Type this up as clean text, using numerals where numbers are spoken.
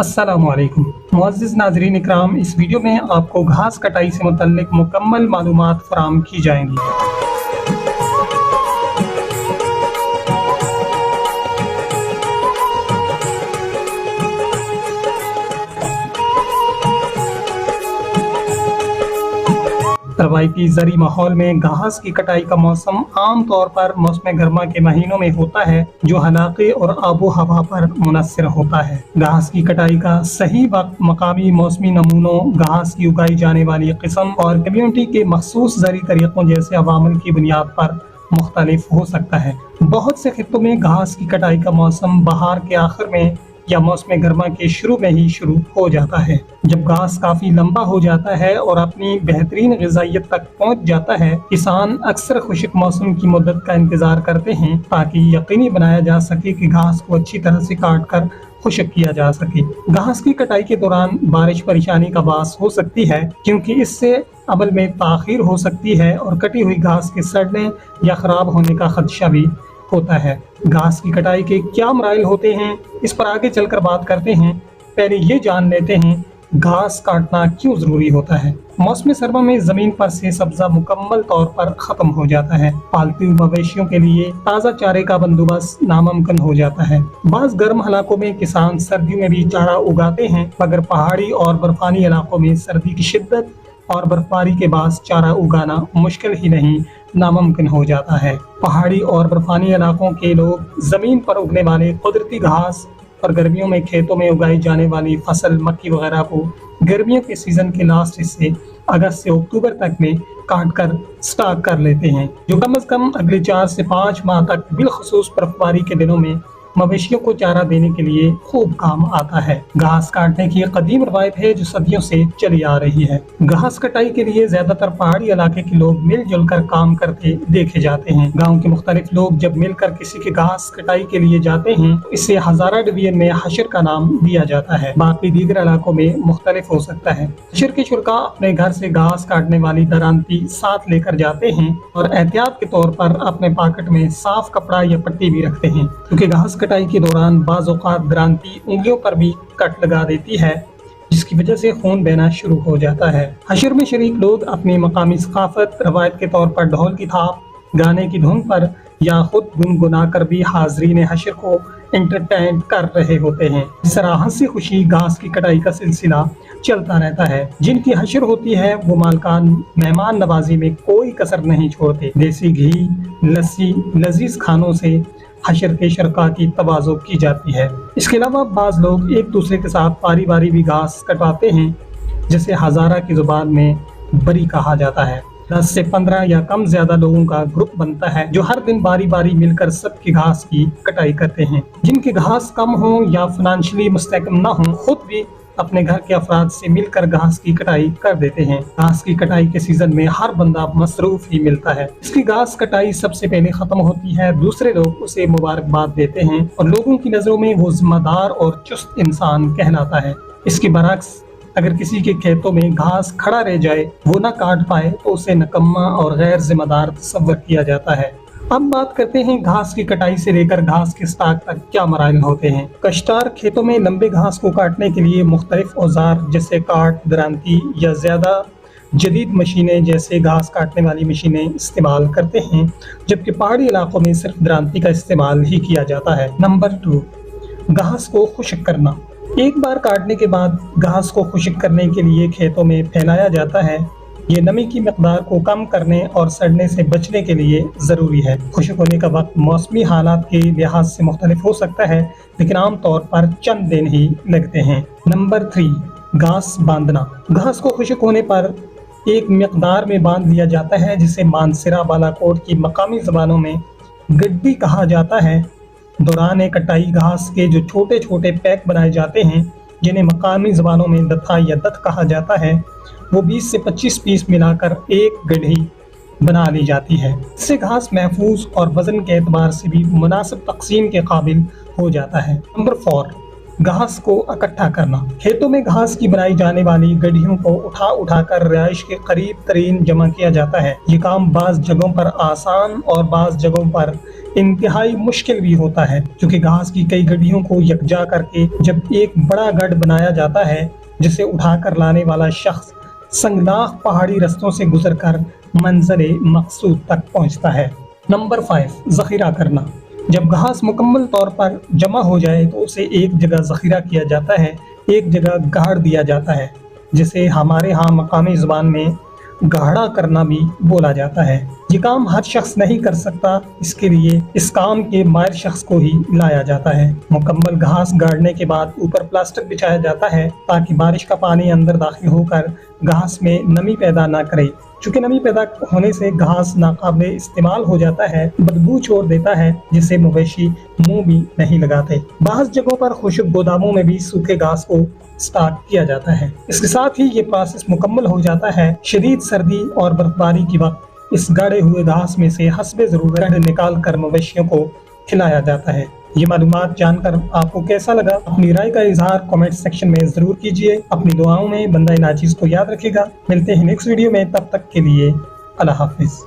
अस्सलामु अलैकुम मुअज़्ज़िज़ नाज़रीन इकराम, इस वीडियो में आपको घास कटाई से मुतल्लिक मुकम्मल मालूमात फराहम की जाएंगी। रवायती ज़री माहौल में घास की कटाई का मौसम आम तौर पर मौसम गर्मा के महीनों में होता है, जो हलाके और आबो हवा पर मुनस्सिर होता है। घास की कटाई का सही वक्त मकामी मौसमी नमूनों, घास की उगाई जाने वाली किस्म और कम्यूनिटी के मखसूस ज़री तरीक़ों जैसे अवामिल की बुनियाद पर मुख्तलिफ हो सकता है। बहुत से खित्तों में घास की कटाई का मौसम बहार के आखिर में या मौसम गर्मा के शुरू में ही शुरू हो जाता है। जब घास काफ़ी लंबा हो जाता है और अपनी बेहतरीन ग़िज़ाइयत तक पहुंच जाता है, किसान अक्सर खुश्क मौसम की मुद्दत का इंतज़ार करते हैं ताकि यकीनी बनाया जा सके कि घास को अच्छी तरह से काट कर खुश्क किया जा सके। घास की कटाई के दौरान बारिश परेशानी का बास हो सकती है, क्योंकि इससे अमल में ताख़ीर हो सकती है और कटी हुई घास के सड़ने या ख़राब होने का खदशा भी होता है। घास की कटाई के क्या मराइल होते हैं, इस पर आगे चलकर बात करते हैं। पहले ये जान लेते हैं घास काटना क्यों ज़रूरी होता है। मौसम सरमा में ज़मीन पर से सब्ज़ा मुकम्मल तौर पर ख़त्म हो जाता है। पालतू मवेशियों के लिए ताज़ा चारे का बंदोबस्त नामुमकिन हो जाता है। बाज़ गर्म इलाकों में किसान सर्दियों में भी चारा उगाते हैं, मगर पहाड़ी और बर्फानी इलाकों में सर्दी की शिद्दत और बर्फबारी के बाद चारा उगाना मुश्किल ही नहीं नामुमकिन हो जाता है। पहाड़ी और बर्फानी इलाकों के लोग ज़मीन पर उगने वाले कुदरती घास और गर्मियों में खेतों में उगाई जाने वाली फसल मक्की वगैरह को गर्मियों के सीज़न के लास्ट हिस्से अगस्त से अक्टूबर तक में काट कर स्टॉक कर लेते हैं, जो कम अज़ कम अगले 4 से 5 माह तक बिलखुसूस बर्फबारी के दिनों में मवेशियों को चारा देने के लिए खूब काम आता है। घास काटने की एक कदीम रवायत है जो सदियों से चली आ रही है। घास कटाई के लिए ज्यादातर पहाड़ी इलाके के लोग मिलजुल कर काम करते देखे जाते हैं। गांव के मुख्तलिफ लोग जब मिलकर किसी के घास कटाई के लिए जाते हैं, इसे हजारा डिवीजन में हशर का नाम दिया जाता है। बाकी दीगर इलाकों में मुख्तलिफ हो सकता है। हशर के शुरका अपने घर से घास काटने वाली दरांती साथ लेकर जाते हैं और एहतियात के तौर पर अपने पॉकेट में साफ कपड़ा या पट्टी भी रखते हैं, क्योंकि घास कटाई के दौरान बाज़ औक़ात दरांती उंगलियों पर भी कट लगा देती है, जिसकी वजह से खून बहना शुरू हो जाता है। हशर में शरीक लोग अपनी मकामी सकाफत रवायत के तौर पर ढोल की थाप, गाने की धुन पर या खुद गुनगुना कर भी हाज़रीन हशर को एंटरटेन कर रहे होते हैं। इस तरह हंसी खुशी घास की कटाई का सिलसिला चलता रहता है। जिनकी हशर होती है वो मालकान मेहमान नवाजी में कोई कसर नहीं छोड़ते। देसी घी, लस्सी, लजीज खानों से हशर के शरका की तवाज़ो की जाती है। इसके अलावा बाज़ लोग एक दूसरे के साथ बारी बारी भी घास कटवाते हैं, जिसे हज़ारा की ज़ुबान में बरी कहा जाता है। 10 से 15 या कम ज्यादा लोगों का ग्रुप बनता है, जो हर दिन बारी बारी मिलकर सबकी घास की कटाई करते हैं। जिनकी घास कम हो या फाइनेंशियली मुस्तहकम न हो, खुद भी अपने घर के अफराद से मिलकर घास की कटाई कर देते हैं। घास की कटाई के सीजन में हर बंदा मसरूफ ही मिलता है। इसकी घास कटाई सबसे पहले खत्म होती है, दूसरे लोग उसे मुबारकबाद देते हैं और लोगों की नजरों में वो जिम्मेदार और चुस्त इंसान कहलाता है। इसके बरक्स अगर किसी के खेतों में घास खड़ा रह जाए, वो ना काट पाए, तो उसे नकम्मा और गैर जिम्मेदार तस्वर किया जाता है। अब बात करते हैं घास की कटाई से लेकर घास के स्टॉक तक क्या मराइल होते हैं। कश्तार खेतों में लंबे घास को काटने के लिए मुख्तलिफ औजार जैसे काट, दरांती या ज्यादा जदीद मशीनें जैसे घास काटने वाली मशीनें इस्तेमाल करते हैं, जबकि पहाड़ी इलाकों में सिर्फ दरांती का इस्तेमाल ही किया जाता है। नंबर 2, घास को खुश्क करना। एक बार काटने के बाद घास को खुश्क करने के लिए खेतों में फैलाया जाता है। ये नमी की मकदार को कम करने और सड़ने से बचने के लिए ज़रूरी है। खुश्क होने का वक्त मौसमी हालात के लिहाज से मुख्तलिफ हो सकता है, लेकिन आम तौर पर चंद दिन ही लगते हैं। नंबर 3, घास बांधना। घास को खुश्क होने पर एक मकदार में बांध दिया जाता है, जिसे मानसरा बालाकोट की मकामी ज़बानों में गड्डी कहा जाता है। दौरान कटाई घास के जो छोटे छोटे पैक बनाए जाते हैं, जिन्हें मकामी ज़बानों में दथा या दत कहा जाता है, वो 20 से 25 पीस मिलाकर एक गड्ढी बना ली जाती है। इससे घास महफूज और वजन के एतबार से भी मुनासिब तकसीम के काबिल हो जाता है। नंबर 4, घास को इकट्ठा करना। खेतों में घास की बनाई जाने वाली गड्ढियों को उठा उठा कर रिहाइश के करीब तरीन जमा किया जाता है। ये काम बाज जगहों पर आसान और बाज जगहों पर इंतहाई मुश्किल भी होता है, क्योंकि घास की कई गड्ढियों को यकजा करके जब एक बड़ा गढ़ बनाया जाता है, जिसे उठाकर लाने वाला शख्स संगनाख पहाड़ी रस्तों से गुजरकर मंजिल मकसूद तक पहुंचता है। नंबर 5, ज़ख़ीरा करना। जब घास मुकम्मल तौर पर जमा हो जाए तो उसे एक जगह ज़ख़ीरा किया जाता है, एक जगह गाड़ दिया जाता है, जिसे हमारे यहाँ मकामी ज़ुबान में गाढ़ा करना भी बोला जाता है। ये काम हर शख्स नहीं कर सकता, इसके लिए इस काम के माहिर शख्स को ही लाया जाता है। मुकम्मल घास गाड़ने के बाद ऊपर प्लास्टिक बिछाया जाता है, ताकि बारिश का पानी अंदर दाखिल होकर घास में नमी पैदा ना करे। चूँकि नमी पैदा होने से घास नाकाबिले इस्तेमाल हो जाता है, बदबू छोड़ देता है, जिसे मवेशी मुंह भी नहीं लगाते। बाज़ जगहों पर खुशक गोदामों में भी सूखे घास को स्टॉक किया जाता है। इसके साथ ही ये प्रोसेस मुकम्मल हो जाता है। शदीद सर्दी और बर्फबारी के वक्त इस गाढ़े हुए घास में से हस्बे ज़रूरत निकाल कर मवेशियों को खिलाया जाता है। ये मालूमात जानकर आपको कैसा लगा? अपनी राय का इजहार कमेंट सेक्शन में जरूर कीजिए। अपनी दुआओं में बंदा नाचीज़ को याद रखिएगा। मिलते हैं नेक्स्ट वीडियो में, तब तक के लिए अल्लाह हाफिज।